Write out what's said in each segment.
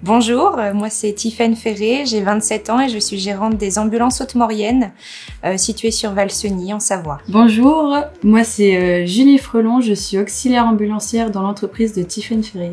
Bonjour, moi c'est Tiffaine Ferré, j'ai 27 ans et je suis gérante des ambulances haute-mauriennes situées sur Valseny en Savoie. Bonjour, moi c'est Julie Frelon, je suis auxiliaire ambulancière dans l'entreprise de Tiffaine Ferré.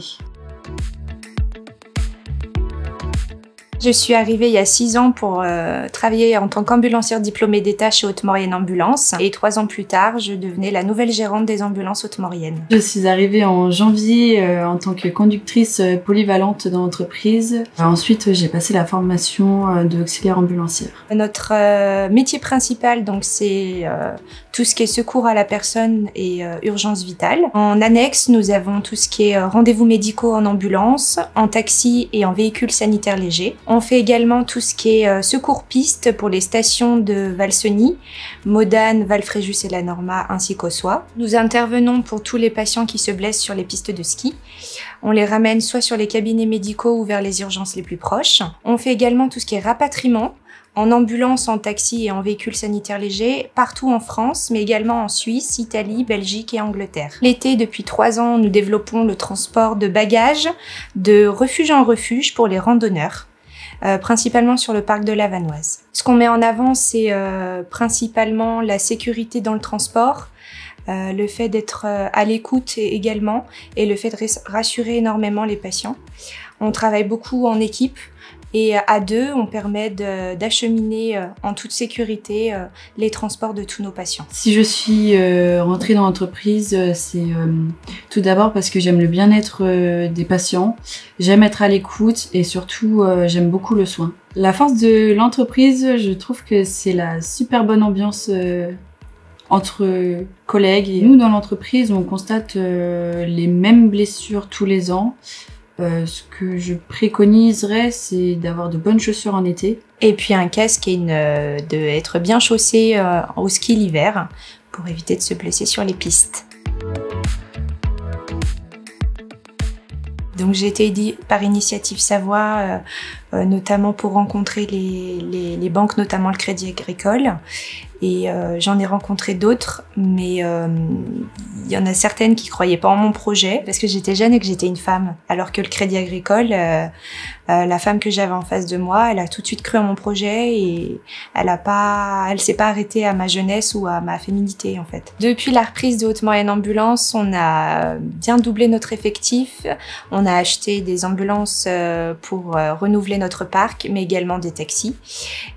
Je suis arrivée il y a 6 ans pour travailler en tant qu'ambulancière diplômée d'État chez Haute-Maurienne Ambulance. Et 3 ans plus tard, je devenais la nouvelle gérante des ambulances haute-mauriennes. Je suis arrivée en janvier en tant que conductrice polyvalente dans l'entreprise. Ensuite, j'ai passé la formation d'auxiliaire ambulancière. Notre métier principal, donc, c'est tout ce qui est secours à la personne et urgence vitale. En annexe, nous avons tout ce qui est rendez-vous médicaux en ambulance, en taxi et en véhicule sanitaire léger. On fait également tout ce qui est secours piste pour les stations de Valseny, Modane, Valfréjus et la Norma, ainsi qu'Auxois. Nous intervenons pour tous les patients qui se blessent sur les pistes de ski. On les ramène soit sur les cabinets médicaux ou vers les urgences les plus proches. On fait également tout ce qui est rapatriement, en ambulance, en taxi et en véhicule sanitaire léger, partout en France, mais également en Suisse, Italie, Belgique et Angleterre. L'été, depuis 3 ans, nous développons le transport de bagages de refuge en refuge pour les randonneurs. Principalement sur le parc de la Vanoise. Ce qu'on met en avant, c'est principalement la sécurité dans le transport, le fait d'être à l'écoute également, et le fait de rassurer énormément les patients. On travaille beaucoup en équipe, et à deux, on permet d'acheminer en toute sécurité les transports de tous nos patients. Si je suis rentrée dans l'entreprise, c'est tout d'abord parce que j'aime le bien-être des patients, j'aime être à l'écoute et surtout j'aime beaucoup le soin. La force de l'entreprise, je trouve que c'est la super bonne ambiance entre collègues. Et nous, dans l'entreprise, on constate les mêmes blessures tous les ans. Ce que je préconiserais, c'est d'avoir de bonnes chaussures en été. Et puis un casque et d'être bien chaussé au ski l'hiver pour éviter de se blesser sur les pistes. Donc j'ai été aidée par Initiative Savoie, notamment pour rencontrer les banques, notamment le Crédit Agricole. Et j'en ai rencontré d'autres, mais il y en a certaines qui croyaient pas en mon projet parce que j'étais jeune et que j'étais une femme. Alors que le Crédit Agricole, la femme que j'avais en face de moi, elle a tout de suite cru en mon projet et elle s'est pas arrêtée à ma jeunesse ou à ma féminité en fait. Depuis la reprise de Haute-Maurienne Ambulance, on a bien doublé notre effectif. On a acheté des ambulances pour renouveler notre parc, mais également des taxis.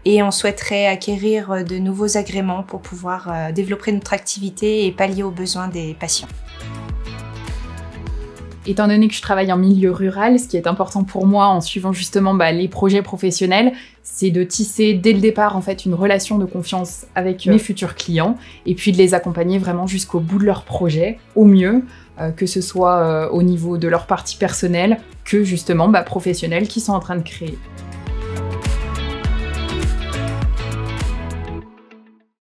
Et on souhaiterait acquérir de nouveaux agréments pour pouvoir développer notre activité et pallier aux besoins des patients. Étant donné que je travaille en milieu rural, ce qui est important pour moi en suivant justement les projets professionnels, c'est de tisser dès le départ en fait une relation de confiance avec mes futurs clients et puis de les accompagner vraiment jusqu'au bout de leur projet, au mieux, que ce soit au niveau de leur partie personnelle que justement professionnelle qu'ils sont en train de créer.